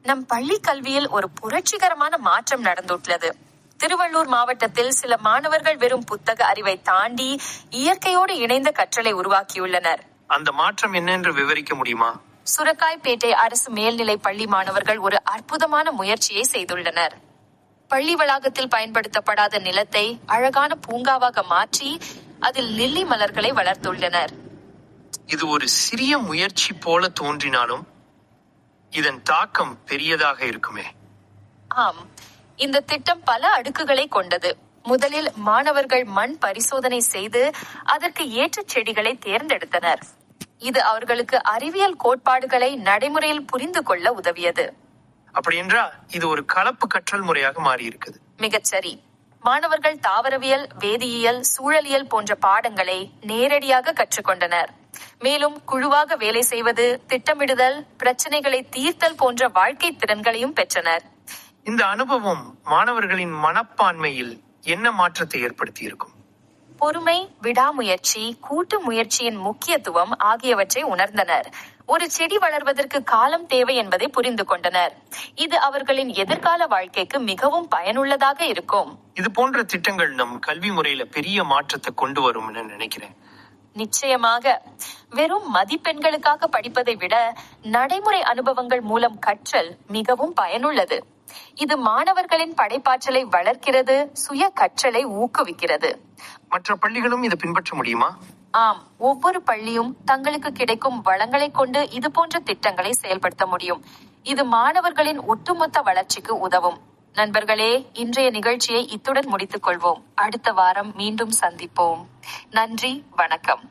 நம் பள்ளி கல்வியில் ஒரு புரட்சிகரமான மாற்றம் நடந்துள்ளது. திருவள்ளூர் மாவட்டத்தில் சில மாணவர்கள் வெறும் புத்தக அறிவை தாண்டி இயற்கையோடு இணைந்த கற்றலை உருவாக்கியுள்ளனர். அந்த மாற்றம் என்னென்று விவரிக்க முடியுமா? சுரக்காய்பேட்டை அரசு மேல்நிலை பள்ளி மாணவர்கள் ஒரு அற்புதமான முயற்சியை செய்துள்ளனர். பள்ளி வளாகத்தில் பயன்படுத்தப்படாத நிலத்தை அழகான பூங்காவாக மாற்றி அதில் லில்லி மலர்களை வளர்த்துள்ளனர். இது ஒரு சிறிய முயற்சி போல தோன்றினாலும் இதன் தாக்கம் பெரியதாக இருக்குமே. ஆம், இந்த திட்டம் பல அடுக்குகளை கொண்டது. முதலில் மாணவர்கள் மண் பரிசோதனை செய்து அதற்கு ஏற்ற செடிகளை தேர்ந்தெடுத்தனர். இது அவர்களுக்கு அறிவியல் கோட்பாடுகளை நடைமுறையில் புரிந்து கொள்ள உதவியது. அப்படி என்றால் இது ஒரு கலப்பு கற்றல் முறையாக மாறி இருக்குது. மிகச்சரி. மாணவர்கள் தாவரவியல், வேதியியல், சூழலியல் போன்ற பாடங்களை நேரடியாக கற்றுக்கொண்டனர். மேலும் குழுவாக வேலை செய்வது, திட்டமிடுதல், பிரச்சனைகளை தீர்த்தல் போன்ற வாழ்க்கை திறன்களையும் பெற்றனர். இந்த அனுபவம் மாணவர்களின் மனப்பான்மையில் என்ன மாற்றத்தை ஏற்படுத்தி இருக்கும்? பொறுமை, விடாமுயற்சி, கூட்டு முயற்சியின் முக்கியத்துவம் ஆகியவற்றை உணர்ந்தனர். ஒரு செடி வளர்வதற்கு காலம் தேவை என்பதை புரிந்து கொண்டனர். இது அவர்களின் எதிர்கால வாழ்க்கைக்கு மிகவும் பயனுள்ளதாக இருக்கும். இது போன்ற திட்டங்கள் நம் கல்வி முறையில பெரிய மாற்றத்தை கொண்டு வரும் நினைக்கிறேன். நிச்சயமாக. வெறும் மதிப்பெண்களுக்காக படிப்பதை விட நடைமுறை அனுபவங்கள் மூலம் கற்றல் மிகவும் பயனுள்ளது. இது மாணவர்களின் படைப்பாற்றலை வளர்க்கிறது, சுய கற்றலை ஊக்குவிக்கிறது. மற்ற பள்ளிகளும் இதை பின்பற்ற முடியுமா? ஆம், ஒவ்வொரு பள்ளியும் தங்களுக்கு கிடைக்கும் வளங்களை கொண்டு இது போன்ற திட்டங்களை செயல்படுத்த முடியும். இது மாணவர்களின் ஒட்டுமொத்த வளர்ச்சிக்கு உதவும். நண்பர்களே, இன்றைய நிகழ்ச்சியை இத்துடன் முடித்துக் கொள்வோம். அடுத்த வாரம் மீண்டும் சந்திப்போம். நன்றி, வணக்கம்.